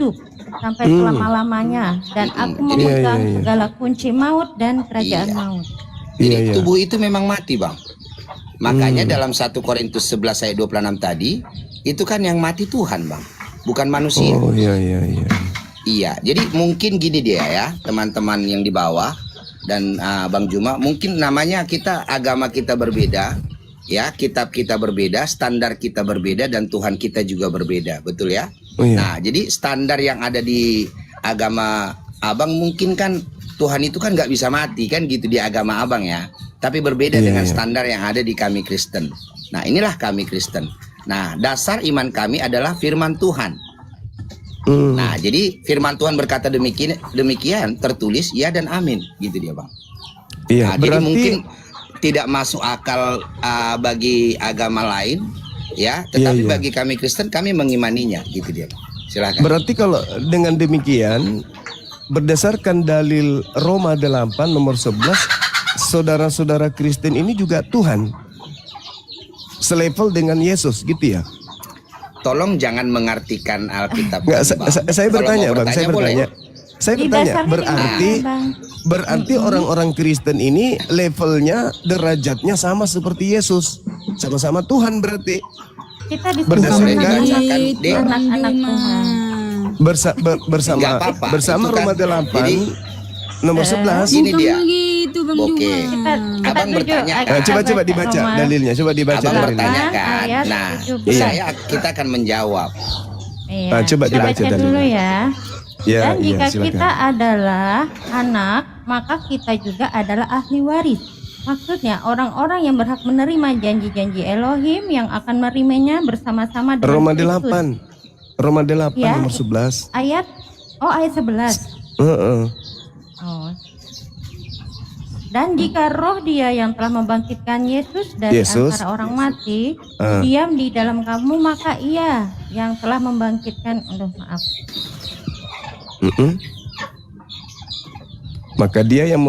hidup sampai selama-lamanya, dan aku memegang segala kunci maut dan kerajaan maut. Jadi tubuh itu memang mati, Bang. Makanya dalam 1 Korintus 11 ayat 26 tadi, itu kan yang mati Tuhan, Bang, bukan manusia. Oh iya. Iya, jadi mungkin gini dia ya, teman-teman yang di bawah dan Bang Juma, mungkin namanya kita, agama kita berbeda, ya, kitab kita berbeda, standar kita berbeda, dan Tuhan kita juga berbeda, betul ya? Oh, iya. Nah, jadi standar yang ada di agama Abang mungkin kan Tuhan itu kan nggak bisa mati kan gitu di agama Abang ya, tapi berbeda dengan standar yang ada di kami Kristen. Nah, inilah kami Kristen. Nah, dasar iman kami adalah firman Tuhan. Nah, jadi firman Tuhan berkata demikian tertulis ya dan amin, gitu dia, Bang. Iya, Nah, jadi mungkin tidak masuk akal bagi agama lain, ya, tetapi bagi kami Kristen, kami mengimaninya, gitu dia. Silakan. Berarti kalau dengan demikian, berdasarkan dalil Roma 8 nomor 11, saudara-saudara Kristen ini juga Tuhan, selevel dengan Yesus, gitu ya? Tolong jangan mengartikan Alkitab. Nggak, saya bertanya, Bang, saya bertanya. Saya bertanya, berarti orang-orang Kristen ini levelnya, derajatnya sama seperti Yesus, sama-sama Tuhan berarti. Kita berdasarkan anak-anak Tuhan. Bersama Roma 8 jadi, nomor 11. Ini dia. Gitu, Bang Oke. Abang bertanya. Coba dibaca dalilnya, coba dibaca Abang dalilnya. bertanya kan. Nah, kita akan menjawab. Iya. Coba dibaca baca dulu ya. Ya, Dan jika silakan. kita adalah anak, maka kita juga adalah ahli waris. Maksudnya orang-orang yang berhak menerima janji-janji Elohim yang akan menerimanya bersama-sama dengan Roma Kristus. 8. Roma 8 Ya, nomor 11. ayat 11. Oh. Dan jika roh dia yang telah membangkitkan Yesus dari antara orang mati diam di dalam kamu, maka ia yang telah membangkitkan, Maka dia yang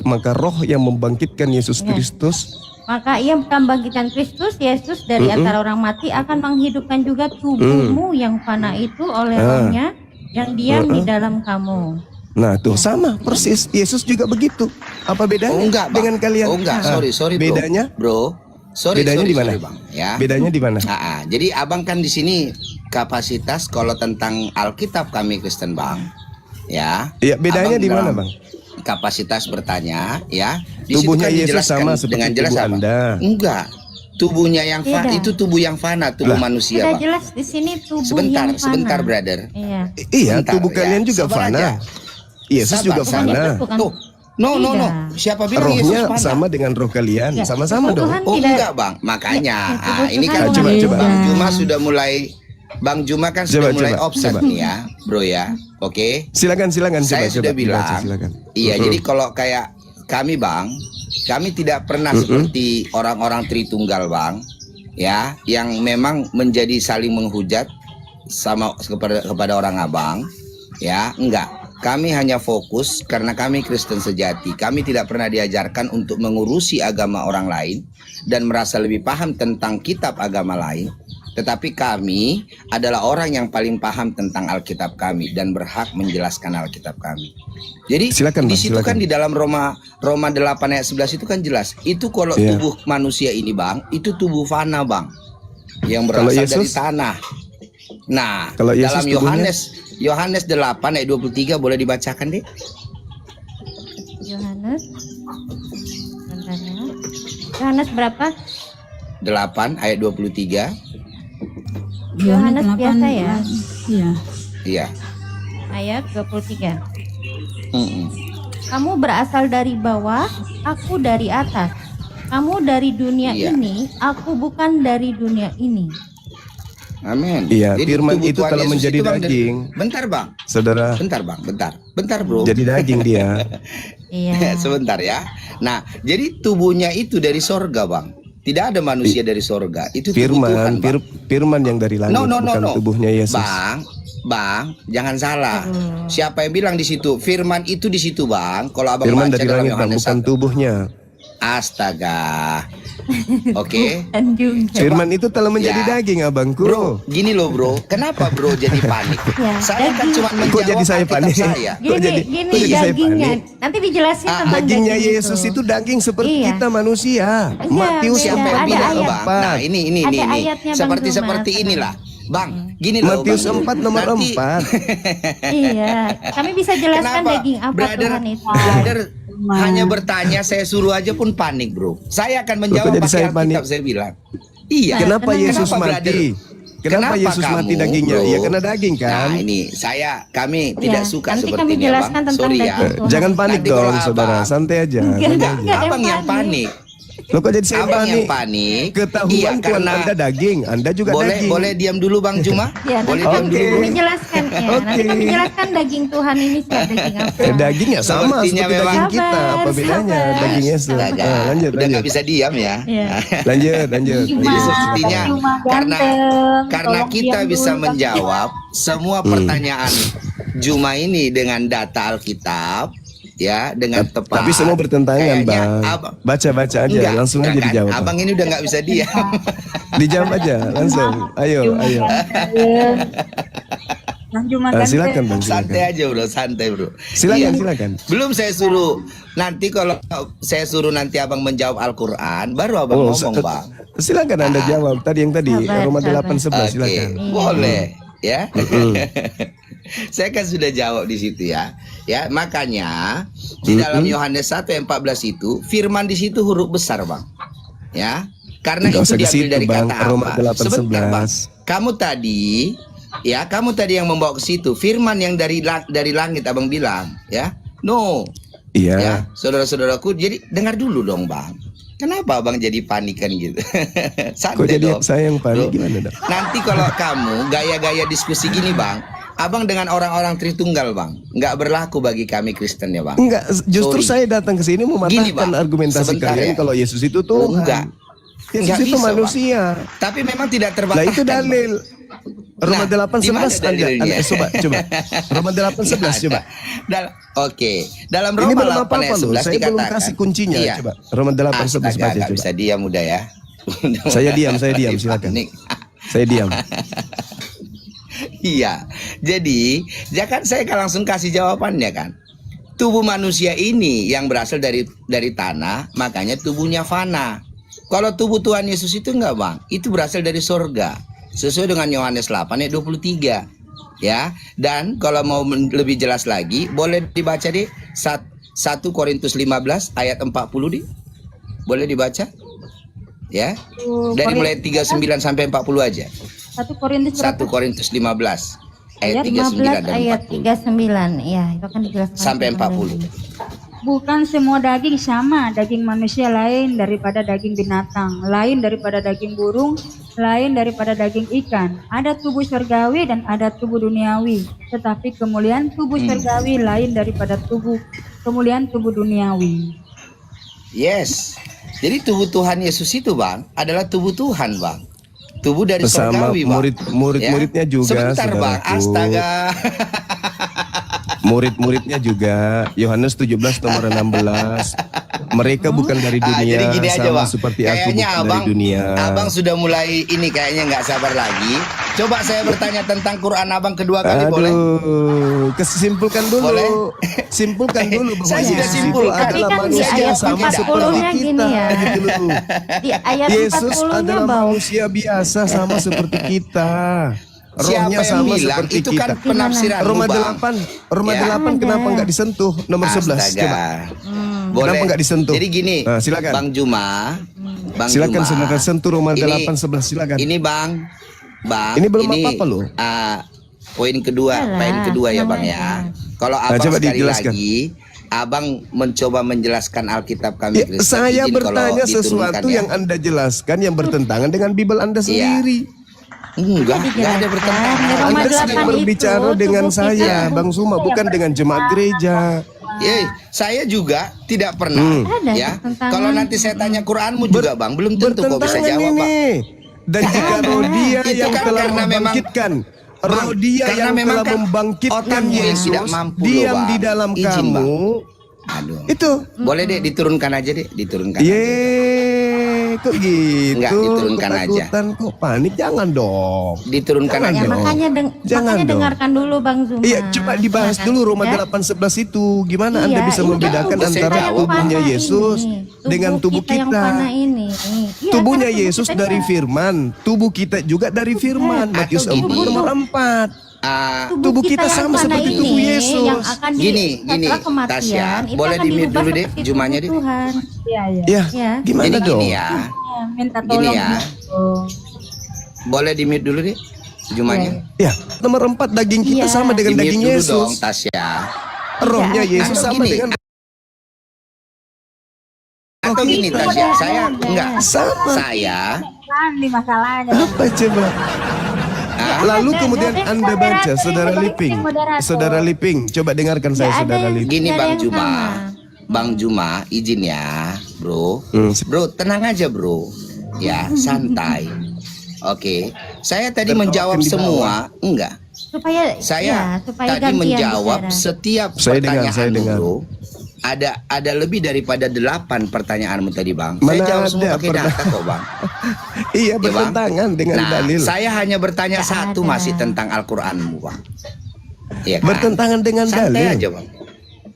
maka roh yang membangkitkan Yesus Kristus, maka ia akan membangkitkan Kristus Yesus dari antara orang mati, akan menghidupkan juga tubuhmu yang fana itu oleh rohnya yang diam di dalam kamu. Nah tuh sama persis, Yesus juga begitu. Apa bedanya dengan kalian? Oh enggak, sorry bedanya, bro. Bedanya di mana? Bang, ya. Bedanya di mana? Jadi abang kan di sini kapasitas kalau tentang Alkitab kami Kristen, Bang. Ya. Iya, bedanya di mana, Bang? Kapasitas bertanya, ya. Di tubuhnya situ kan Yesus sama seperti dengan jelas tubuh apa? Anda. Enggak. Tubuhnya yang fana itu tubuh yang fana, tubuh manusia, Sudah Bang. jelas di sini tubuh yang fana. Sebentar, brother. Iya. Tubuh kalian juga fana. Yesus juga fana. Tuh. No. Siapa bilang rohnya Yesus fana? sama dengan roh kalian, sama-sama dong. Oh enggak, Bang. Makanya ini kan coba. Bang Juma sudah mulai, Bang Juma kan sudah mulai offset nih ya, bro ya. Oke. Silakan. Saya sudah bilang. Silakan. Iya, jadi kalau kayak kami, Bang, kami tidak pernah seperti orang-orang Tritunggal, Bang, ya, yang memang menjadi saling menghujat sama kepada orang Abang, ya, enggak. Kami hanya fokus karena kami Kristen sejati. Kami tidak pernah diajarkan untuk mengurusi agama orang lain dan merasa lebih paham tentang kitab agama lain. Tetapi kami adalah orang yang paling paham tentang Alkitab kami dan berhak menjelaskan Alkitab kami. Jadi di situ kan di dalam Roma 8 ayat 11 itu kan jelas. Itu kalau tubuh manusia ini, Bang, itu tubuh fana, Bang, yang berasal dari tanah. Nah, kalau dalam Yohanes 8 ayat 23 boleh dibacakan, Dek? Yohanes berapa? 8 ayat 23. Yohanes biasa ya? Iya. Ayat 23. Kamu berasal dari bawah, aku dari atas. Kamu dari dunia ini, aku bukan dari dunia ini. Amin. Iya, firman itu kalau menjadi daging. Bentar, Bang. Saudara. Bentar, Bro. Jadi daging dia. Iya. Sebentar ya. Nah, jadi tubuhnya itu dari sorga, Bang. Tidak ada manusia dari sorga. Itu firman, firman yang dari langit, bukan tubuhnya Yesus. Bang, jangan salah. Siapa yang bilang di situ? Firman itu di situ, Bang. Kalau Abang firman baca dari dalam langit, Bang, bukan tubuhnya. Astaga. Oke. Dan juga. Firman itu telah menjadi Ya. daging abangku. Bro, gini loh bro, kenapa bro jadi panik? Ya, Saya kan daging. cuma Kok menjawab jadi saya Alkitab panik? saya. Kok jadi- Gini kok jadi saya dagingnya. panik? Nanti dijelasin tentang Dagingnya daging Yesus itu daging seperti Iya. kita manusia. Iya, Matius beda. Siapa yang Ada bilang ayat. bang? Nah ini Ada ayatnya, Bang seperti Zuma. inilah, bang. Gini loh. Matius Bang. 4 nomor Nanti- 4. Iya, kami bisa jelaskan Kenapa? daging apa Brother, Tuhan itu. brother hanya bertanya, saya suruh aja pun panik bro. Saya akan menjawab jadi pakai saya Alkitab, panik? saya bilang. Iya. Kenapa Kenapa, Yesus brother? mati? Kenapa Yesus mati kamu, dagingnya? bro? Ya karena daging kan. Nah ini kami tidak Iya, suka nanti seperti kami ini ya, jelaskan bang. tentang Sorry ya. daging Tuhan. Jangan panik Nanti kalau dong saudara, abang- santai aja. Enggak, santai enggak. aja. Abang yang panik. Loh kok jadi saya Abang yang panik? panik. Ketahuan Iya, Tuhan karena Anda daging, Anda juga boleh daging. boleh diam dulu Bang Juma. Ya, Boleh nanti diam Oke. dulu. kami jelaskan ya. Nanti Oke. kami jelaskan daging Tuhan ini siapa daging apa. Daging ya sama Sepertinya seperti memang- daging kita. Apa Sabar, bedanya? sabar. Daging Yesus. Astaga, Lanjut, udah nggak lanjut. bisa diam ya. Iya. Lanjut, lanjut. Jadi sepertinya Cuma karena ganteng. kita Tolong bisa diam dulu, menjawab semua pertanyaan Juma ini dengan data Alkitab ya dengan tepat. Tapi semua bertentangan, Kayaknya Bang. Baca-baca aja, Enggak, langsung aja kan? dijawab. Abang ini udah nggak bisa diam. Dijawab aja, langsung. Ayo, Cuma ayo. ganteng. Bang Juma Ah, ganteng. silakan, Bang. Santai Silakan. aja bro, santai bro. Silakan, Iya. silakan. Belum saya suruh. Nanti kalau saya suruh nanti abang menjawab Al-Quran, baru abang ngomong bang. Silakan Anda jawab. Tadi yang tadi Sabar, Roma sabar. 8:11 Oke, silakan. boleh ya. Saya kan sudah jawab di situ ya. Ya, makanya di dalam Yohanes 1:14 itu firman di situ huruf besar, Bang. Ya. Karena Nggak itu usah ke diambil situ, dari Bang. kata Roma apa? 8:11. Sebentar, Bang. Kamu tadi yang membawa ke situ firman yang dari langit Abang bilang, ya. No. Iya. Ya, saudara-saudaraku, jadi dengar dulu dong, Bang. Kenapa Abang jadi panikan gitu? Kok Santai jadi dong. saya yang panik Bro. gimana dong? Nanti kalau kamu gaya-gaya diskusi gini bang, abang dengan orang-orang Tritunggal bang, nggak berlaku bagi kami Kristen ya bang. Enggak, justru Sorry. saya datang ke sini Gini, mematahkan Bang. argumentasi Sebentar kalian ya. kalau Yesus itu Tuhan. Enggak. Yesus Enggak itu bisa, manusia. Tapi memang tidak Lah terbatas. itu dalil. Roma Nah, 8:11 di mana dalilnya? coba. Roma 8:11 coba. Oke. Dalam Ini Roma belum 8 apa-apa ayat loh. 11 Saya belum dikatakan. kasih kuncinya. Iya. Coba. Roma 8:11 Astaga, baca nggak coba. bisa diam udah ya. Saya diam, silakan. Panik. Saya diam. Iya. Jadi, ya kan saya kan langsung kasih jawabannya kan. Tubuh manusia ini yang berasal dari tanah, makanya tubuhnya fana. Kalau tubuh Tuhan Yesus itu enggak, Bang. Itu berasal dari sorga. Sesuai dengan Yohanes 8 ayat 23. Ya. Dan kalau mau lebih jelas lagi, boleh dibaca di 1 Korintus 15 ayat 40 di. Boleh dibaca? Ya. Dari mulai 39 sampai 40 aja. 1 Korintus 1 Korintus 15 ayat 39 15 dan ayat 40 39. Ya, itu akan dijelaskan sampai tentang 40. daging. Bukan semua daging sama, daging manusia lain daripada daging binatang, lain daripada daging burung, lain daripada daging ikan. Ada tubuh surgawi dan ada tubuh duniawi, tetapi kemuliaan tubuh surgawi lain daripada kemuliaan tubuh duniawi. Yes. Jadi tubuh Tuhan Yesus itu, Bang, adalah tubuh Tuhan, Bang. Tubuh dari Bersama surgawi, Bang. murid-muridnya juga, Sebentar, Bang. saudaraku. Astaga. Murid-muridnya juga Yohanes 17 nomor 16. Mereka bukan dari dunia, Jadi gini aja, sama Bang. seperti aku Kayaknya bukan abang, dari dunia. abang sudah mulai ini kayaknya nggak sabar lagi. Coba saya bertanya tentang Quran abang kedua kali, boleh? Kesimpulkan dulu. Boleh? Simpulkan dulu bahwa Saya sudah Yesus itu simpulkan. adalah Tapi kan di manusia ayat sama 40-nya seperti gini kita. ya. Gitu loh. Di ayat Yesus 40-nya adalah Bang. manusia biasa sama seperti kita. Siapa Rohnya yang sama bilang seperti itu kita. kan penafsiran Roma Bang. 8 kenapa nggak disentuh nomor 11 Astaga. coba. Boleh. Kenapa nggak disentuh? Jadi gini, Nah, silakan. Bang Juma, Silakan Juma. saudara sentuh Roma Ini- 8:11 silakan. Ini Bang, Ini belum apa-apa loh. Poin kedua, Yalah, poin kedua ya Bang tenang ya. aja. Kalau Nah, abang coba sekali dijelaskan. lagi, abang mencoba menjelaskan Alkitab kami Ya, Kristen. saya Izin kalau bertanya diturunkan sesuatu ya. yang Anda jelaskan yang bertentangan dengan Bible Anda sendiri. Enggak ada Dijelaskan. bertentangan. Di Roma Anda 8 sedang itu berbicara dengan tubuh kita saya, tubuh Bang Suma, bukan dengan jemaat gereja. Saya juga tidak pernah Ada ya. bertentangan. Kalau nanti saya tanya Quranmu juga Bang, belum tentu kau bisa Bertentangan jawab Bang. ini. Dan jika roh dia Itu yang kan telah karena memang- membangkitkan, roh dia karena yang memang telah kan membangkitkan otakmu yang Yesus tidak mampu loh, diam Bang. di dalam Izin, kamu, Aduh. Itu. Boleh deh diturunkan aja deh, diturunkan. aja. Ye, kok gitu? Enggak, diturunkan aja. Ketakutan, kok panik? Jangan dong. Diturunkan Jangan aja. Ya dong. makanya Jangan makanya dong. dengarkan dulu Bang Zuma. Iya, coba dibahas Ya kan? dulu Roma Ya. 8:11 itu. Gimana Anda Iya, bisa itu kan membedakan tubuh antara kita yang tubuhnya fana Yesus ini, dengan tubuh yang kita? fana ini. Iya, Tubuhnya karena tubuh Yesus kita dari juga- firman, tubuh kita juga dari firman. Atau Matius gini. 4 nomor 4. Ah, Tubuh kita yang sama fana seperti ini, tubuh Yesus. Yang akan Gini, setelah kematian, Tasya, itu boleh akan di-mute dirubah dulu deh, seperti Jumanya tubuh deh. Tuhan. Iya, iya. Ya, Ya. gimana Jadi dong? gini ya, Ya, minta Gini tolong. ya. Oh. boleh di mute dulu deh, Jumanya. Ya, nomor 4 daging kita Iya. sama dengan Di mute daging dulu Yesus. dong, Tasya. Rohnya Tidak, Yesus atau sama gini. dengan Atau gini Tasya, saya enggak. sama. Saya Kan di masalahnya. Apa coba? Lalu kemudian Anda baca, Saudara Liping. Saudara Liping, coba dengarkan saya, Nggak ada Saudara yang- Liping. gini Tidak ada Bang yang Juma. sama. Bang Juma, izin ya, Bro. Sip. Bro, tenang aja, Bro. Ya, santai. Oke. Saya tadi Tertawakan menjawab di bawah. semua, enggak. Supaya Saya supaya tadi gantian menjawab bicara. setiap Saya dengar, pertanyaan saya dengar. Bro. Ada lebih daripada 8 pertanyaanmu tadi, Bang. Mana saya jawab semua ada pakai data kok, Bang. Iya, Bang? bertentangan dengan Nah, dalil. saya hanya bertanya Nggak satu ada. masih tentang Al-Qur'anmu, Bang. Iya kan? Bertentangan dengan Santai dalil. aja, Bang.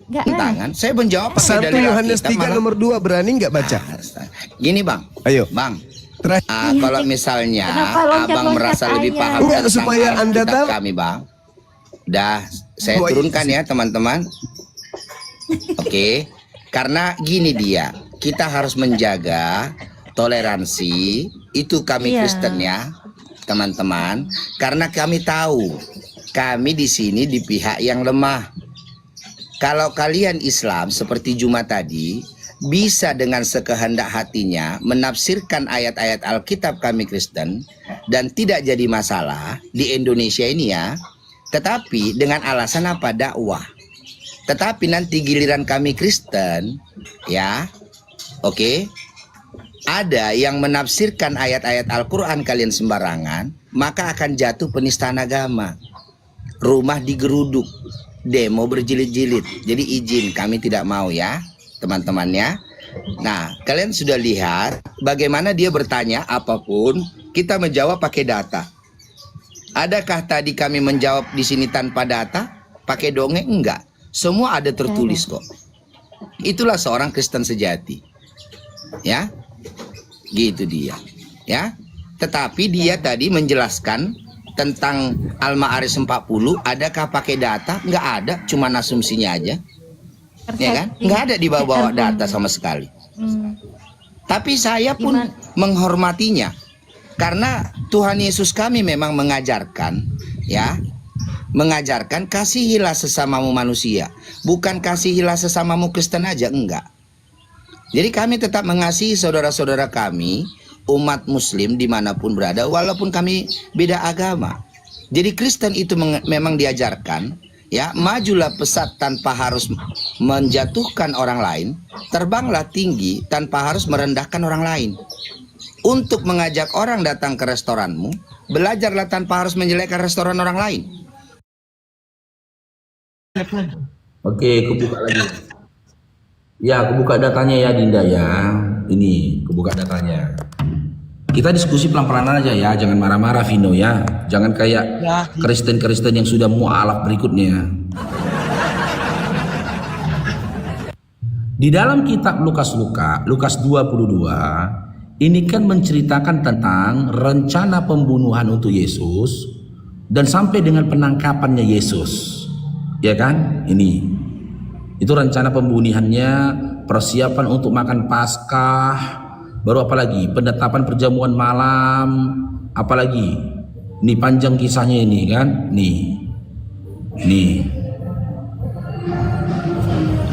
Nggak ada. Tentangan. Saya menjawab pakai 1 dalil Yohanes Alkitab, 3 malah- nomor 2 berani nggak baca? Gini, Bang. Ayo. Bang, Terakhir. kalau misalnya Kenapa abang loncat-loncat merasa lebih aja? paham Enggak, tentang supaya Anda Alkitab tahu. kami, Bang. Dah, saya Wah, turunkan ya, teman-teman. Oke. Karena gini dia, kita harus menjaga toleransi, itu kami Iya. Kristen ya, teman-teman. Karena kami tahu, kami di sini di pihak yang lemah. Kalau kalian Islam seperti Juma tadi, bisa dengan sekehendak hatinya menafsirkan ayat-ayat Alkitab kami Kristen dan tidak jadi masalah di Indonesia ini ya. Tetapi dengan alasan apa? Dakwah. Tetapi nanti giliran kami Kristen, ya, oke, ada yang menafsirkan ayat-ayat Al-Quran kalian sembarangan, maka akan jatuh penistaan agama. Rumah digeruduk, demo berjilid-jilid. Jadi izin, kami tidak mau ya, teman-teman ya. Nah, kalian sudah lihat bagaimana dia bertanya apapun, kita menjawab pakai data. Adakah tadi kami menjawab di sini tanpa data? Pakai dongeng? Enggak. Semua ada tertulis kok. Itulah seorang Kristen sejati. Ya. Gitu dia. Ya. Tetapi dia tadi menjelaskan tentang Al-Ma'arij 40, adakah pakai data? Enggak ada, cuma asumsinya aja. Ya kan? Enggak ada di bawah data sama sekali. Tapi saya pun menghormatinya. Karena Tuhan Yesus kami memang mengajarkan, ya, mengajarkan kasihilah sesamamu manusia, bukan kasihilah sesamamu Kristen aja, enggak. Jadi kami tetap mengasihi saudara-saudara kami, umat Muslim dimanapun berada, walaupun kami beda agama. Jadi Kristen itu memang diajarkan, ya, majulah pesat tanpa harus menjatuhkan orang lain, terbanglah tinggi tanpa harus merendahkan orang lain. Untuk mengajak orang datang ke restoranmu, belajarlah tanpa harus menjelekkan restoran orang lain. Oke, kebuka lagi. Ya, kebuka datanya ya Dinda ya. Ini kebuka datanya. Kita diskusi pelan-pelan aja ya, jangan marah-marah Vino ya. Jangan kayak Kristen-Kristen yang sudah mualaf berikutnya. Di dalam kitab Lukas 22, ini kan menceritakan tentang rencana pembunuhan untuk Yesus dan sampai dengan penangkapannya Yesus. Ya kan? Ini. Itu rencana pembunuhannya, persiapan untuk makan Paskah, baru apa lagi? Penetapan perjamuan malam, apalagi? Ini panjang kisahnya ini kan? Nih.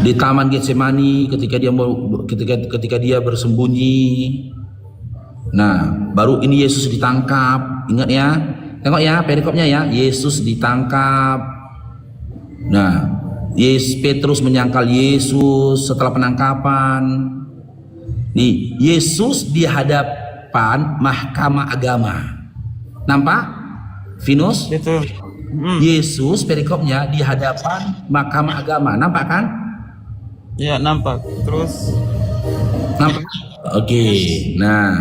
Di Taman Getsemani ketika dia bersembunyi. Nah, baru ini Yesus ditangkap. Ingat ya, tengok ya perikopnya ya. Yesus ditangkap. Nah, Petrus menyangkal Yesus setelah penangkapan. Nih, Yesus di hadapan mahkamah agama. Nampak? Venus? Yesus perikopnya di hadapan mahkamah agama. Nampak kan? Ya, nampak. Terus Nampak? Oke. Nah,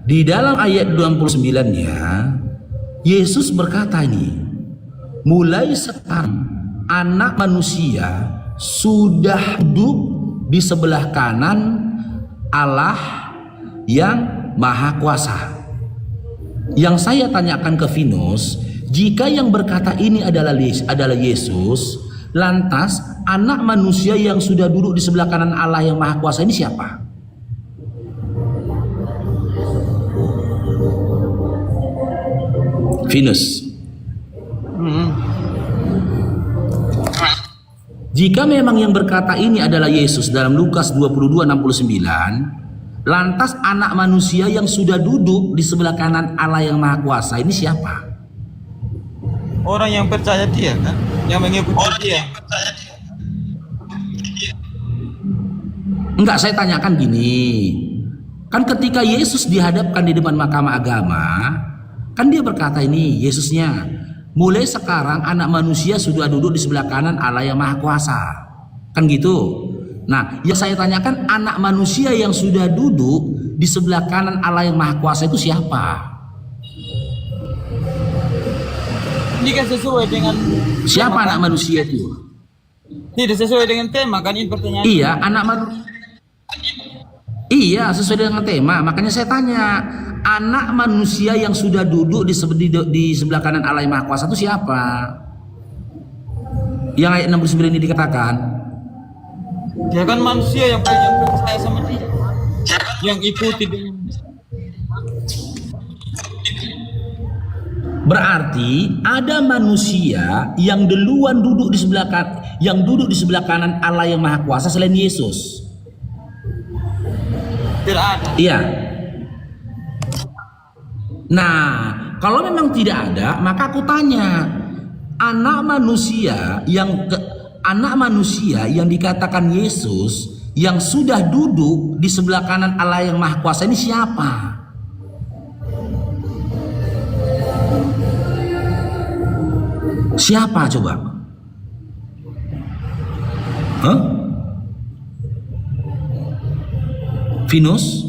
di dalam ayat 29-nya Yesus berkata ini, mulai sekarang anak manusia sudah duduk di sebelah kanan Allah yang Maha Kuasa. Yang saya tanyakan ke Venus, jika yang berkata ini adalah Yesus, lantas anak manusia yang sudah duduk di sebelah kanan Allah yang Maha Kuasa ini siapa? Venus. Jika memang yang berkata ini adalah Yesus dalam Lukas 22:69, lantas anak manusia yang sudah duduk di sebelah kanan Allah yang Maha Kuasa ini siapa? orang yang percaya dia kan, yang mengikuti dia. Enggak, saya tanyakan gini. Kan ketika Yesus dihadapkan di depan mahkamah agama, kan dia berkata ini, Yesusnya, mulai sekarang anak manusia sudah duduk di sebelah kanan Allah yang Maha Kuasa. Kan gitu. Nah, yang saya tanyakan, anak manusia yang sudah duduk di sebelah kanan Allah yang Maha Kuasa itu siapa? Ini kan sesuai dengan Siapa tema, anak kan? manusia itu? Tidak sesuai dengan tema kan ini pertanyaan. Iya, anak manusia. Iya, sesuai dengan tema. Makanya saya tanya, anak manusia yang sudah duduk di sebelah kanan Allah yang Maha Kuasa itu siapa? Yang ayat 69 ini dikatakan. Dia kan manusia yang percaya sama dia, yang ikuti dengan. Berarti ada manusia yang duluan duduk di sebelah kanan Allah yang Maha Kuasa selain Yesus. Tidak ada. Iya. Nah, kalau memang tidak ada, maka aku tanya, anak manusia yang dikatakan Yesus yang sudah duduk di sebelah kanan Allah yang Maha Kuasa ini siapa? Siapa coba? Hah? Venus?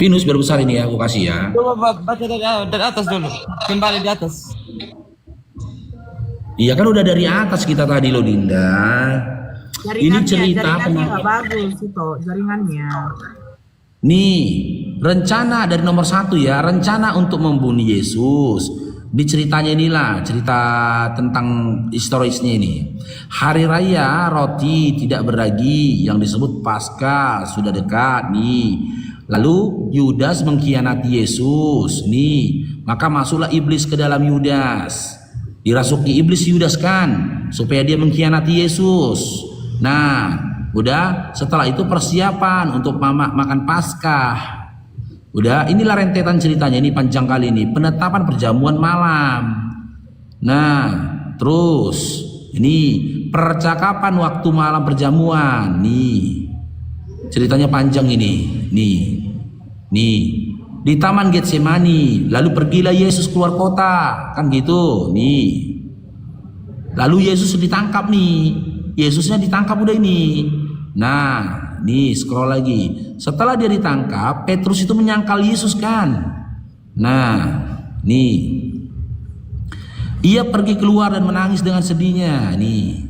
Venus berbesar ini ya, aku kasih ya. Coba baca dari atas dulu, kembali di atas. Iya kan udah dari atas kita tadi loh, Dinda. Ini cerita jaringannya nggak bagus itu jaringannya. Nih, rencana dari nomor 1 ya, rencana untuk membunuh Yesus. Di ceritanya inilah, cerita tentang historisnya ini. Hari raya roti tidak beragi yang disebut Paskah sudah dekat nih. Lalu Yudas mengkhianati Yesus nih. Maka masuklah iblis ke dalam Yudas. Dirasuki iblis Yudas kan, supaya dia mengkhianati Yesus. Nah, udah setelah itu persiapan untuk makan Paskah. Udah, inilah rentetan ceritanya, ini panjang kali ini. Penetapan perjamuan malam. Nah, terus ini percakapan waktu malam perjamuan. Nih, ceritanya panjang ini. Nih, di Taman Getsemani. Lalu pergilah Yesus keluar kota, kan gitu. Nih, lalu Yesus ditangkap nih. Yesusnya ditangkap udah ini. Nah, nih scroll lagi. Setelah dia ditangkap, Petrus itu menyangkal Yesus kan. Nah, nih. Ia pergi keluar dan menangis dengan sedihnya. Nih.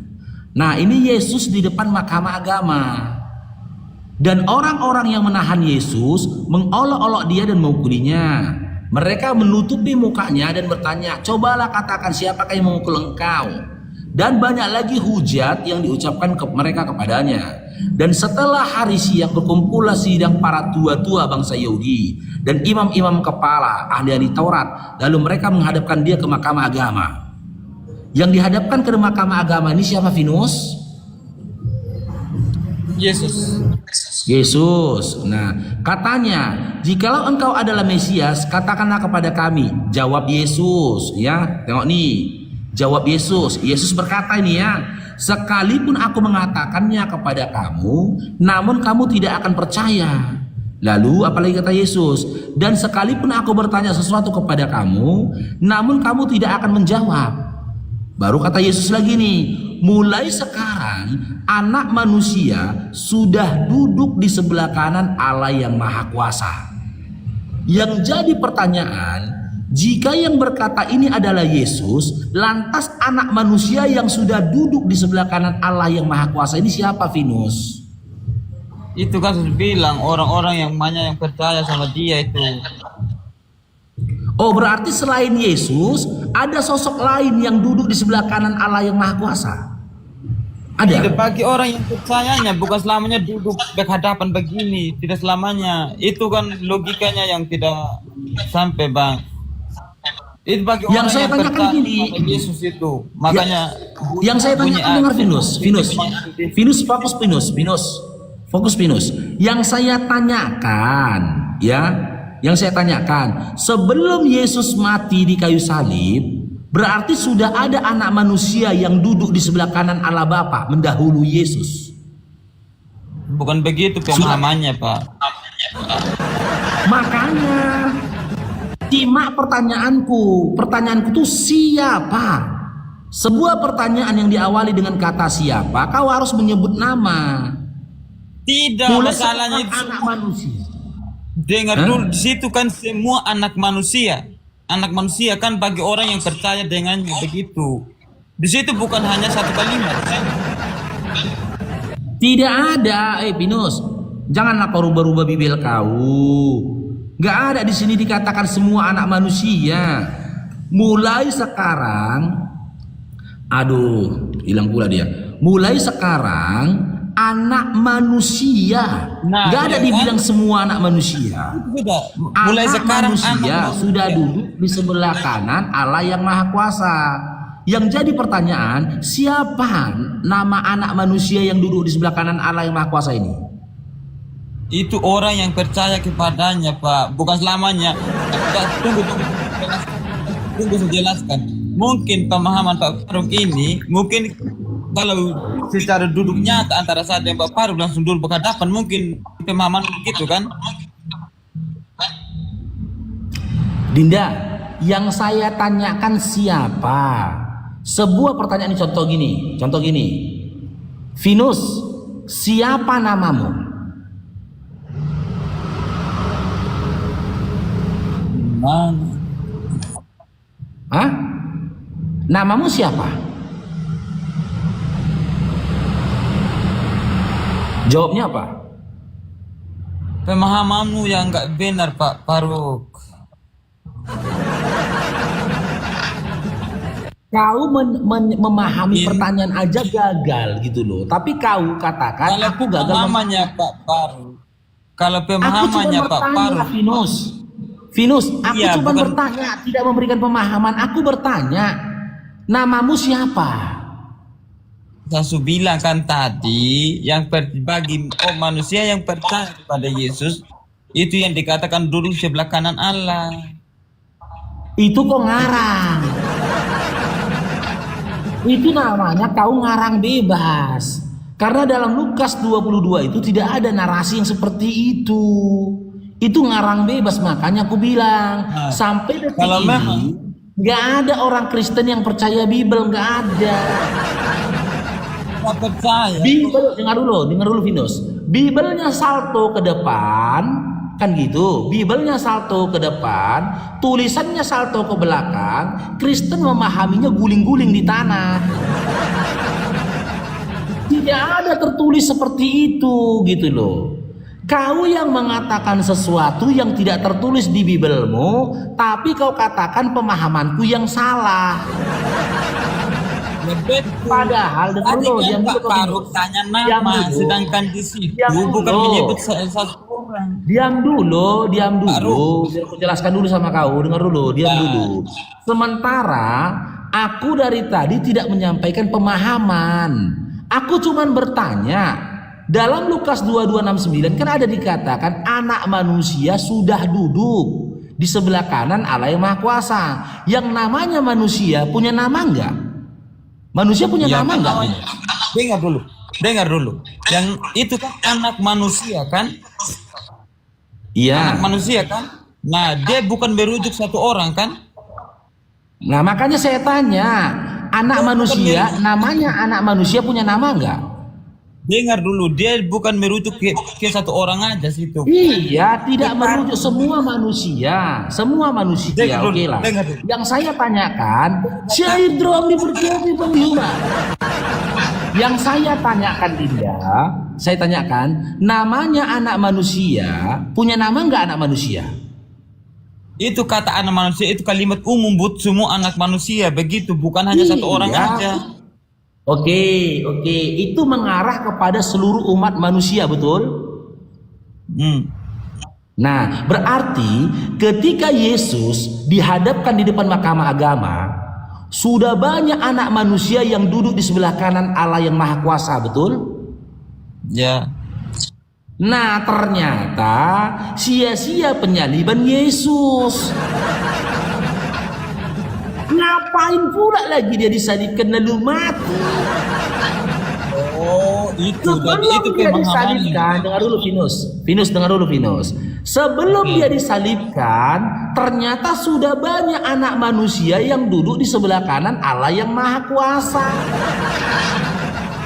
Nah, ini Yesus di depan mahkamah agama. Dan orang-orang yang menahan Yesus mengolok-olok dia dan mengukulinya. Mereka menutupi mukanya dan bertanya, "Cobalah katakan siapakah yang memukul engkau?" Dan banyak lagi hujat yang diucapkan mereka kepadanya. Dan setelah hari siang berkumpullah sidang para tua-tua bangsa Yahudi dan imam-imam kepala ahli Taurat. Lalu mereka menghadapkan dia ke mahkamah agama. Yang dihadapkan ke mahkamah agama ini siapa, Venus? Yesus. Nah, katanya, "Jikalau engkau adalah Mesias, katakanlah kepada kami." Jawab Yesus, ya. Tengok nih. Jawab Yesus. Yesus berkata ini ya, "Sekalipun aku mengatakannya kepada kamu, namun kamu tidak akan percaya." Lalu apalagi kata Yesus, "Dan sekalipun aku bertanya sesuatu kepada kamu, namun kamu tidak akan menjawab." Baru kata Yesus lagi nih, mulai sekarang anak manusia sudah duduk di sebelah kanan Allah yang Maha Kuasa. Yang jadi pertanyaan, jika yang berkata ini adalah Yesus, lantas anak manusia yang sudah duduk di sebelah kanan Allah yang Maha Kuasa ini siapa, Vinus? Itu kan sudah bilang orang-orang yang banyak yang percaya sama dia itu. Oh, berarti selain Yesus ada sosok lain yang duduk di sebelah kanan Allah yang Maha Kuasa? Ada? Tidak, bagi orang yang percayanya bukan selamanya duduk berhadapan begini, tidak selamanya. Itu kan logikanya yang tidak sampai, Bang. Itu bagi Yang orang saya yang tanyakan percaya gini. pada Yesus itu. Makanya Yang saya tanyakan dengar Vinus, fokus Vinus. Yang saya tanyakan, sebelum Yesus mati di kayu salib, berarti sudah ada anak manusia yang duduk di sebelah kanan Allah Bapa mendahului Yesus. bukan begitu pemahamannya, Pak. Makanya simak pertanyaanku itu siapa? Sebuah pertanyaan yang diawali dengan kata siapa, kau harus menyebut nama. Tidak, Mulai masalahnya sekarang itu anak manusia. dengar dulu, di situ kan semua anak manusia. Anak manusia kan bagi orang yang percaya dengannya begitu. Di situ bukan hanya satu kalimat. Tidak ada, Pinus. Janganlah kau rubah-rubah bibel kau. Gak ada di sini dikatakan semua anak manusia. Mulai sekarang, hilang pula dia. Mulai sekarang anak manusia. Nah, Gak ada iya dibilang semua anak manusia. Sudah, mulai Anak sekarang manusia sudah duduk di sebelah kanan Allah yang Maha Kuasa. Yang jadi pertanyaan, siapa nama anak manusia yang duduk di sebelah kanan Allah yang Maha Kuasa ini? itu orang yang percaya kepadanya, Pak. Bukan selamanya. Pak, tunggu saya jelaskan. Mungkin pemahaman Pak Faruk ini, mungkin kalau secara duduk nyata antara saya dan Pak Faruk langsung duduk berhadapan, mungkin pemahaman begitu kan? Dinda, yang saya tanyakan siapa? Sebuah pertanyaan ini contoh gini. Vinus, siapa namamu? Mana? Hah? Namamu siapa? Jawabnya apa? Pemahamanmu yang nggak benar, Pak Faruk. Kau memahami pertanyaan aja gagal gitu loh. Tapi kau katakan Kalau aku gagal pemahamannya Pak Faruk. Kalau pemahamannya aku cuma Pak bertanya, Faruk. Vinus, aku Iya, cuma bukan- bertanya, tidak memberikan pemahaman. Aku bertanya, namamu siapa? Saya sudah bilang kan tadi, bagi manusia yang percaya kepada Yesus, itu yang dikatakan duduk sebelah kanan Allah. Itu kok ngarang. Itu namanya kau ngarang bebas. Karena dalam Lukas 22 itu tidak ada narasi yang seperti itu. Itu ngarang bebas, makanya aku bilang sampai detik kalau ini memang- nggak ada orang Kristen yang percaya Bible, nggak ada. Saya percaya. Bible, dengar dulu Vinus. Bibelnya salto ke depan, kan gitu. Bibelnya salto ke depan, tulisannya salto ke belakang. Kristen memahaminya guling-guling di tanah. Tidak ada tertulis seperti itu, gitu loh. Kau yang mengatakan sesuatu yang tidak tertulis di Bibelmu, tapi kau katakan pemahamanku yang salah. Padahal dengar Tadi dulu, kan diam Pak dulu, Faruk tanya Diam nama, dulu. sedangkan di situ Diam bukan dulu. menyebut satu orang. Diam dulu. Faruk. Biar aku jelaskan dulu sama kau. Dengar dulu, diam dulu. Sementara aku dari tadi tidak menyampaikan pemahaman. Aku cuman bertanya. Dalam Lukas 22:69 kan ada dikatakan anak manusia sudah duduk di sebelah kanan Allah yang Maha Kuasa. Yang namanya manusia punya nama enggak? Manusia punya Ya, nama kan enggak? namanya- Dengar dulu. Yang itu kan anak manusia kan? Iya. Anak manusia kan? Nah, dia bukan merujuk satu orang kan? Nah, makanya saya tanya, anak manusia, namanya anak manusia punya nama enggak? Dengar dulu, dia bukan merujuk ke satu orang aja situ. Iya, tidak merujuk semua manusia. Semua manusia, Dengar dulu, oke lah. dengar dulu. Yang saya tanyakan, syair drum dipercaya penghina. Yang saya tanyakan Dinda, saya tanyakan, namanya anak manusia, punya nama enggak anak manusia? Itu kata anak manusia, itu kalimat umum buat semua anak manusia. Begitu, bukan hanya satu orang Iya. aja. Oke, itu mengarah kepada seluruh umat manusia, betul? Nah, berarti ketika Yesus dihadapkan di depan mahkamah agama, sudah banyak anak manusia yang duduk di sebelah kanan Allah yang Maha Kuasa, betul? Ya. Nah, ternyata sia-sia penyaliban Yesus. Ngapain pula lagi dia disalibkan lalu mati? Oh, itu. Jadi itu Sebelum dia pemahamannya. disalibkan, dengar dulu Vinus dengar dulu Vinus. Sebelum dia disalibkan, ternyata sudah banyak anak manusia yang duduk di sebelah kanan Allah yang Maha Kuasa.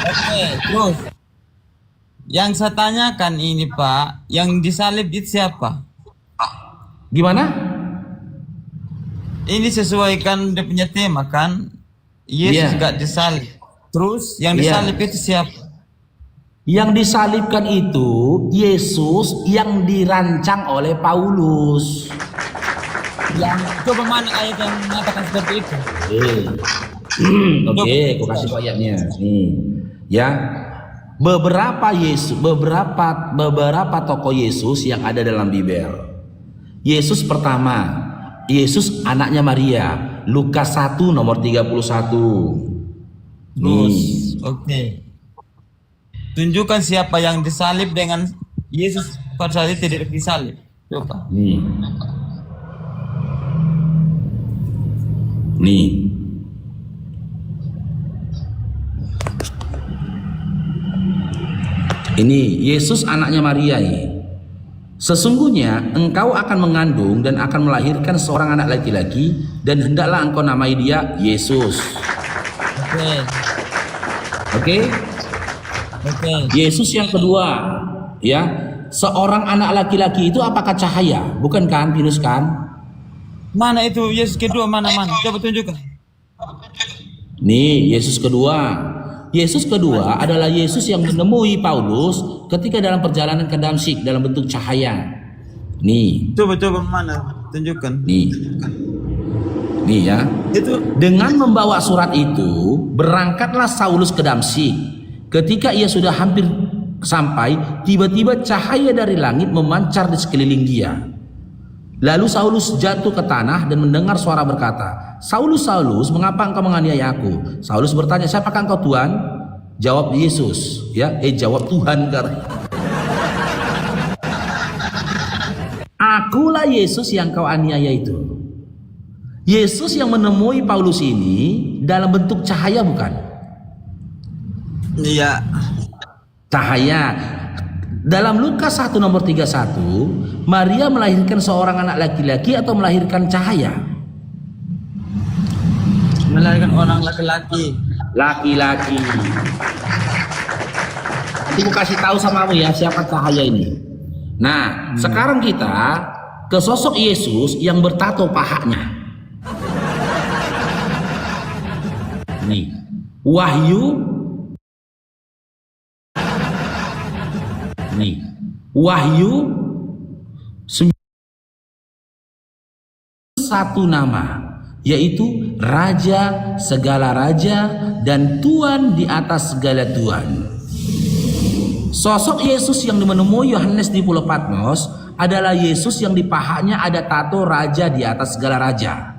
Oke, terus. Yang saya tanyakan ini Pak, yang disalib itu siapa? Gimana? Ini sesuaikan dia punya tema kan? Yesus Iya. gak disalib. Terus yang Iya. disalib itu siapa? Yang disalibkan itu Yesus yang dirancang oleh Paulus. Yang coba mana ayat yang mengatakan seperti itu? Oke, aku kasih ayatnya. Nih, ya. Beberapa tokoh Yesus yang ada dalam Bible. Yesus pertama, Yesus anaknya Maria, Lukas 1 nomor 31. Terus, oke. Tunjukkan siapa yang disalib dengan Yesus pada saat itu tidak disalib. Coba. Nih. Ini Yesus anaknya Maria ini. Sesungguhnya engkau akan mengandung dan akan melahirkan seorang anak laki-laki, dan hendaklah engkau namai dia Yesus. Oke? Yesus yang kedua, ya. Seorang anak laki-laki itu apakah cahaya? Bukan kan, Vinus kan? Mana itu Yesus kedua, mana? Coba tunjukkan. Nih, Yesus kedua. Yesus kedua adalah Yesus yang menemui Paulus ketika dalam perjalanan ke Damsyik dalam bentuk cahaya. Nih. Coba mana? Tunjukkan. Nih ya. Itu Dengan membawa surat itu, berangkatlah Saulus ke Damsyik. Ketika ia sudah hampir sampai, tiba-tiba cahaya dari langit memancar di sekeliling dia. Lalu Saulus jatuh ke tanah dan mendengar suara berkata, "Saulus, Saulus, mengapa engkau menganiaya aku?" Saulus bertanya, "Siapakah engkau, Tuhan?" Jawab Yesus, ya, jawab Tuhan, "Akulah Yesus yang kau aniaya itu." Yesus yang menemui Paulus ini dalam bentuk cahaya, bukan? iya. Cahaya. Dalam Lukas 1 nomor 31, Maria melahirkan seorang anak laki-laki atau melahirkan cahaya? Melahirkan orang laki-laki. Laki-laki. Nanti aku kasih tahu sama kamu ya siapa cahaya ini. Nah, sekarang kita ke sosok Yesus yang bertato pahanya. Nih, Wahyu. Nih, Wahyu 1 nama, yaitu Raja segala raja dan Tuan di atas segala tuan. Sosok Yesus yang menemui Yohanes di Pulau Patmos adalah Yesus yang di pahanya ada tato raja di atas segala raja.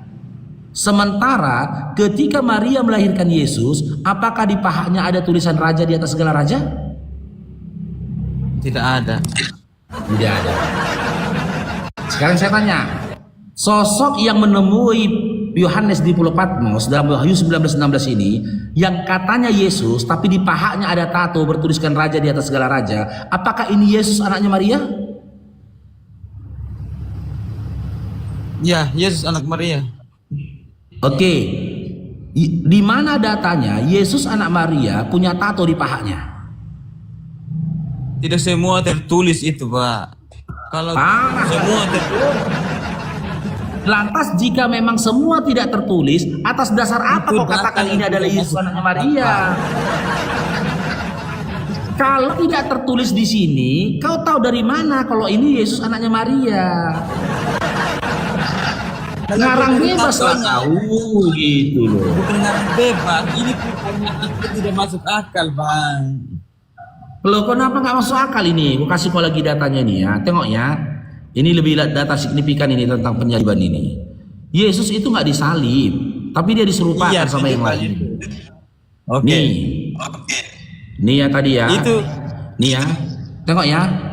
Sementara ketika Maria melahirkan Yesus, apakah di pahanya ada tulisan raja di atas segala raja? Tidak ada. Tidak ada. Sekarang saya tanya, sosok yang menemui Yohanes di Pulau Patmos dalam Wahyu 19:16 ini, yang katanya Yesus tapi di pahanya ada tato bertuliskan raja di atas segala raja, apakah ini Yesus anaknya Maria? Ya, Yesus anak Maria. Oke. Di mana datanya Yesus anak Maria punya tato di pahanya? Tidak semua tertulis itu, Pak. Kalau semua tertulis, Lantas jika memang semua tidak tertulis, atas dasar apa Itu kau katakan data ini yang adalah tidak Yesus masuk anaknya Maria? Kalau tidak tertulis di sini, kau tahu dari mana kalau ini Yesus anaknya Maria? Ngarang bebas lah kau gitu loh. bukan ngarang bebas. Ini pertanyaan tidak masuk akal, Bang. Loh, kenapa nggak masuk akal ini? Aku kasih kau lagi datanya nih ya. Tengok ya. Ini lebih data signifikan ini tentang penyaliban ini. Yesus itu nggak disalib, tapi dia diserupakan sama yang lain. Oke. Nih ya tadi ya. Itu. Nih ya. Tengok ya.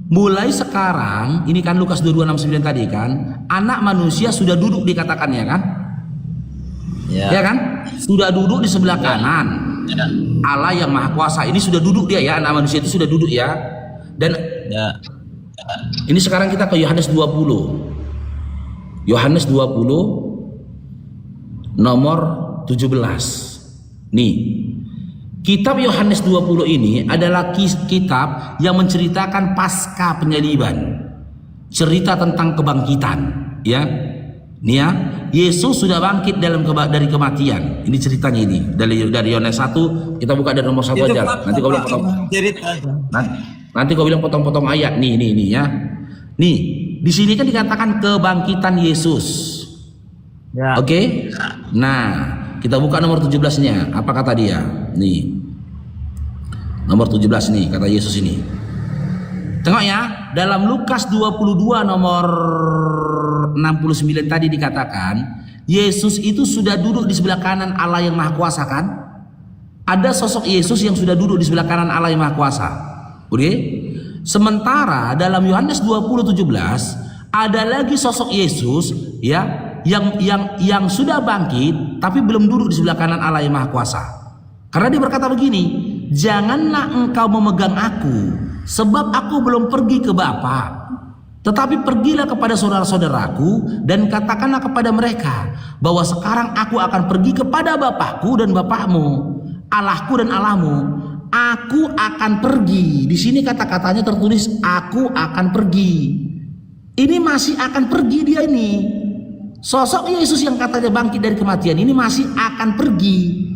Mulai sekarang, ini kan Lukas 22:69 tadi kan, anak manusia sudah duduk dikatakannya kan? Ya kan? Sudah duduk di sebelah kanan. Allah yang Maha Kuasa. Ini sudah duduk dia ya, anak manusia itu sudah duduk ya. Dan ini sekarang kita ke Yohanes 20. Yohanes 20 nomor 17. Nih. Kitab Yohanes 20 ini adalah kitab yang menceritakan pasca penyaliban. Cerita tentang kebangkitan, ya. Nih ya, Yesus sudah bangkit dari kematian. Ini ceritanya ini. Dari Yohanes 1, kita buka dari nomor 1 aja. Nanti kau bilang potong. Nanti kau bilang potong-potong ayat. Nih ya. Nih, di sini kan dikatakan kebangkitan Yesus. Ya. Oke? Nah, kita buka nomor 17-nya. Apa kata dia? Nih. Nomor 17 nih, kata Yesus ini. Tengok ya, dalam Lukas 22 nomor 69 tadi dikatakan, Yesus itu sudah duduk di sebelah kanan Allah yang Maha Kuasa kan? Ada sosok Yesus yang sudah duduk di sebelah kanan Allah yang Maha Kuasa. Oke? Sementara dalam Yohanes 20:17 ada lagi sosok Yesus ya yang sudah bangkit tapi belum duduk di sebelah kanan Allah yang Maha Kuasa. Karena dia berkata begini, janganlah engkau memegang aku, sebab aku belum pergi ke Bapa. Tetapi pergilah kepada saudara-saudaraku dan katakanlah kepada mereka bahwa sekarang aku akan pergi kepada Bapakku dan Bapakmu, Allahku dan Allahmu. Aku akan pergi. Di sini kata-katanya tertulis aku akan pergi. Ini masih akan pergi dia ini. Sosok Yesus yang katanya bangkit dari kematian ini masih akan pergi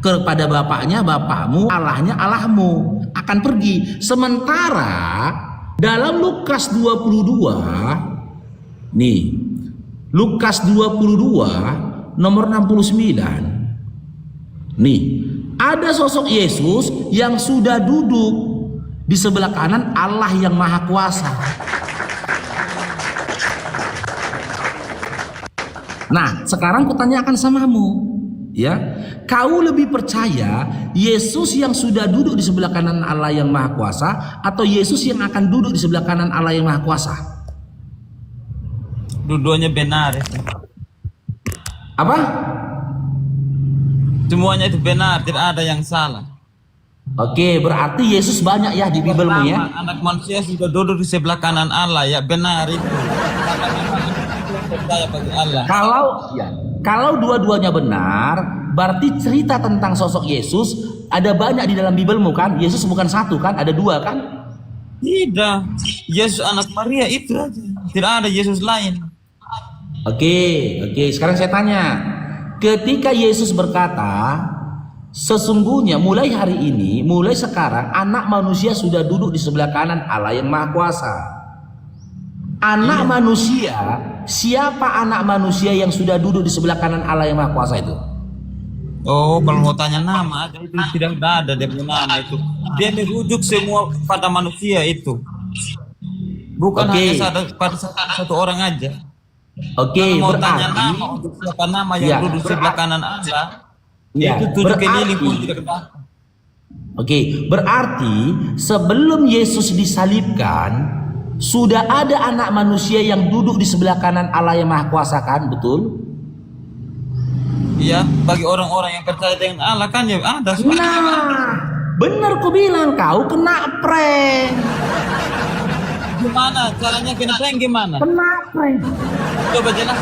kepada Bapaknya, Bapakmu, Allahnya, Allahmu, akan pergi. Sementara dalam Lukas 22, nih, Lukas 22 nomor 69. Nih, ada sosok Yesus yang sudah duduk di sebelah kanan Allah yang Maha Kuasa. Nah, sekarang kutanyakan samamu, ya, kau lebih percaya Yesus yang sudah duduk di sebelah kanan Allah yang Maha Kuasa atau Yesus yang akan duduk di sebelah kanan Allah yang Maha Kuasa? Dua-duanya benar. Apa? Semuanya itu benar, tidak ada yang salah. Oke, berarti Yesus banyak ya di Bibelmu ya. Anak manusia sudah duduk di sebelah kanan Allah, ya benar itu. Percaya bagi Allah. Kalau dua-duanya benar, berarti cerita tentang sosok Yesus ada banyak di dalam Bibelmu kan? Yesus bukan satu kan? Ada dua kan? Tidak, Yesus anak Maria itu aja. Tidak ada Yesus lain. Oke. Sekarang saya tanya, ketika Yesus berkata, sesungguhnya mulai hari ini, mulai sekarang, anak manusia sudah duduk di sebelah kanan Allah yang Maha Kuasa. Anak manusia, siapa anak manusia yang sudah duduk di sebelah kanan Allah yang Maha Kuasa itu? Oh, kalau mau tanya nama, itu tidak ada dia punya nama itu. Dia merujuk semua pada manusia itu. Bukan hanya pada satu orang aja. Oke, mau berarti tanya nama untuk siapa nama yang duduk sebelah kanan Allah, itu 7 keliling pun tidak dapat. Oke, berarti sebelum Yesus disalibkan, sudah ada anak manusia yang duduk di sebelah kanan Allah yang Maha Kuasa kan, betul? Iya, bagi orang-orang yang percaya dengan Allah kan ya ada. Nah, benar ku bilang, kau kena prank. Gimana caranya kena prank gimana? Kena prank. Coba jelas.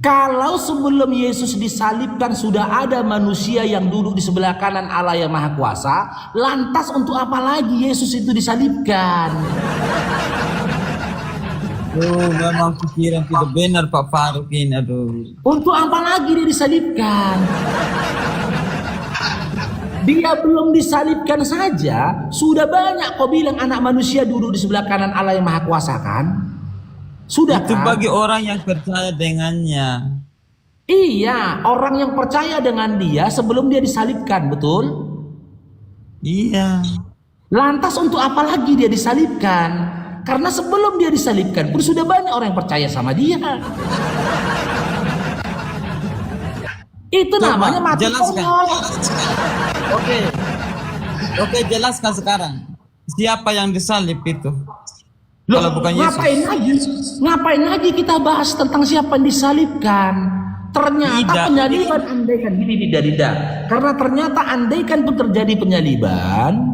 Kalau sebelum Yesus disalibkan sudah ada manusia yang duduk di sebelah kanan Allah yang Maha Kuasa, lantas untuk apa lagi Yesus itu disalibkan? Oh, memang pikiran tidak benar Pak Faruk ini, aduh. Untuk apa lagi dia disalibkan? Dia belum disalibkan saja, sudah banyak kau bilang anak manusia duduk di sebelah kanan Allah yang Maha Kuasa kan? Sudah Itu kan? bagi orang yang percaya dengannya. Iya, orang yang percaya dengan dia sebelum dia disalibkan, betul? Iya. Lantas untuk apa lagi dia disalibkan? Karena sebelum dia disalibkan pun sudah banyak orang yang percaya sama dia. Itu Coba, namanya mati jelaskan. konyol. Oke, jelaskan sekarang. Siapa yang disalib itu? Loh, Kalau bukan Yesus. Ngapain lagi kita bahas tentang siapa yang disalibkan? Ternyata Tidak. penyaliban andaikan gini tidak. Karena ternyata andaikan pun terjadi penyaliban,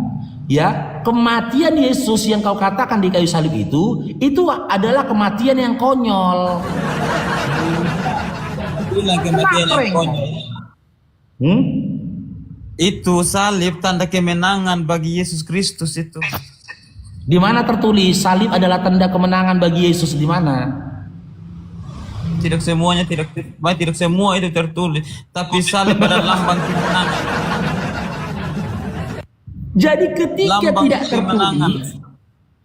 ya, kematian Yesus yang kau katakan di kayu salib itu adalah kematian yang konyol. Bilang kematian Kenapa, yang konyol. Itu salib tanda kemenangan bagi Yesus Kristus itu. Di mana tertulis salib adalah tanda kemenangan bagi Yesus? Di mana? Tidak semuanya, tidak semua itu tertulis, tapi salib adalah lambang kemenangan. Jadi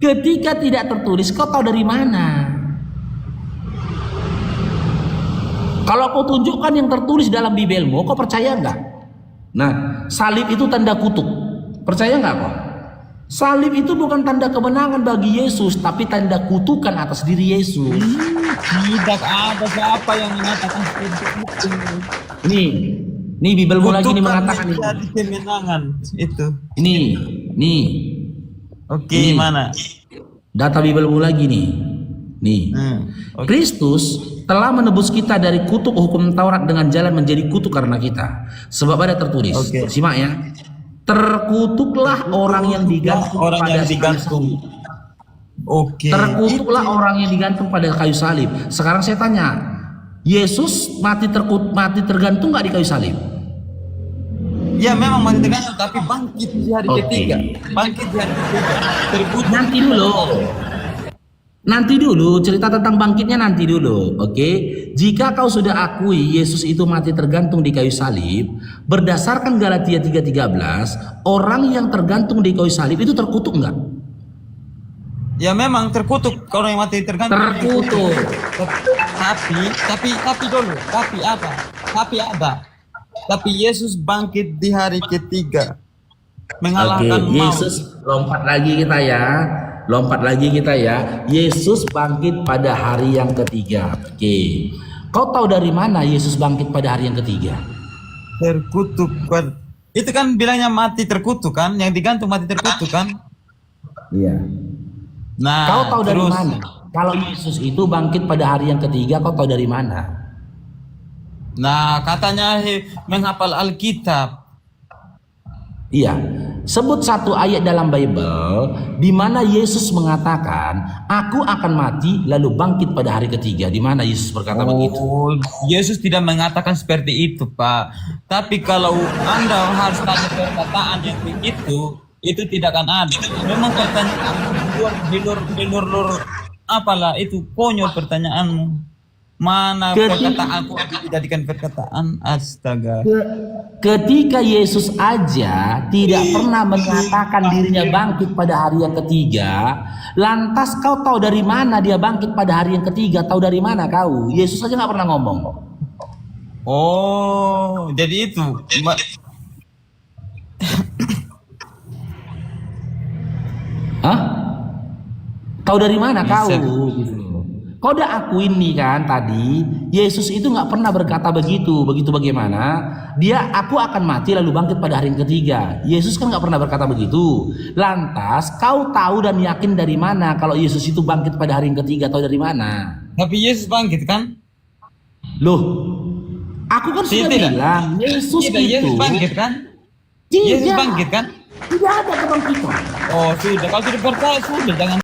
ketika tidak tertulis, kau tahu dari mana? Kalau kau tunjukkan yang tertulis dalam Bibelmu, kau percaya nggak? Nah, salib itu tanda kutuk. Percaya nggak kau? Salib itu bukan tanda kemenangan bagi Yesus, tapi tanda kutukan atas diri Yesus. Tidak ada siapa yang mengatakan itu. Nih Bibelmu lagi nih mengatakan itu. Jadi kemenangan itu. Nih. Oke, Ini. mana? Data Bibelmu lagi nih. Oke. Kristus telah menebus kita dari kutuk hukum Taurat dengan jalan menjadi kutuk karena kita. Sebab ada tertulis. Oke. Simak ya. Terkutuklah orang yang digantung pada kayu salib. Oke. Terkutuklah orang yang digantung pada kayu salib. Sekarang saya tanya, Yesus mati tergantung nggak di kayu salib? Ya memang mati tergantung, tapi bangkit di hari Oke. ketiga. Bangkit di hari ketiga. Terkutuk. Nanti dulu cerita tentang bangkitnya nanti dulu, oke? Jika kau sudah akui Yesus itu mati tergantung di kayu salib, berdasarkan Galatia 3:13, orang yang tergantung di kayu salib itu terkutuk enggak? Ya memang terkutuk orang yang mati tergantung. Terkutuk. Tapi ada. Tapi Yesus bangkit di hari ketiga. Mengalahkan Oke, maut. Yesus lompat lagi kita ya. Yesus bangkit pada hari yang ketiga. Oke. Kau tahu dari mana Yesus bangkit pada hari yang ketiga? Terkutuk. Itu kan bilangnya mati terkutuk kan? Yang digantung mati terkutuk kan? Iya. Nah, Kau tahu dari terus, mana? Kalau Yesus itu bangkit pada hari yang ketiga, kau tahu dari mana? Nah, katanya menghafal Alkitab. Iya. Sebut satu ayat dalam Bible di mana Yesus mengatakan, "Aku akan mati lalu bangkit pada hari ketiga." Di mana Yesus berkata begitu? Oh, Yesus tidak mengatakan seperti itu, Pak. Tapi kalau Anda harus tanya perkataan yang begitu, itu tidak akan ada. Memang pertanyaan hilur apalah itu konyol pertanyaanmu. Mana perkataanku dijadikan perkataan? Astaga. Ketika Yesus aja tidak pernah mengatakan dirinya bangkit pada hari yang ketiga, lantas kau tahu dari mana dia bangkit pada hari yang ketiga? Tahu dari mana kau? Yesus aja nggak pernah ngomong. Oh, jadi itu. Hah? Tahu dari mana Bisa. kau? Gitu. Kau udah akuin nih kan tadi, Yesus itu nggak pernah berkata begitu. Begitu bagaimana? Aku akan mati lalu bangkit pada hari yang ketiga. Yesus kan nggak pernah berkata begitu. Lantas kau tahu dan yakin dari mana kalau Yesus itu bangkit pada hari yang ketiga? Tahu dari mana? Tapi Yesus bangkit kan? Loh, aku kan sudah Tidak. bilang Yesus Tidak, itu Yesus bangkit kan? tidak, Yesus bangkit kan? tidak ada kebangkitan. Oh, sudah. Kalau tidak percaya, sudah. Jangan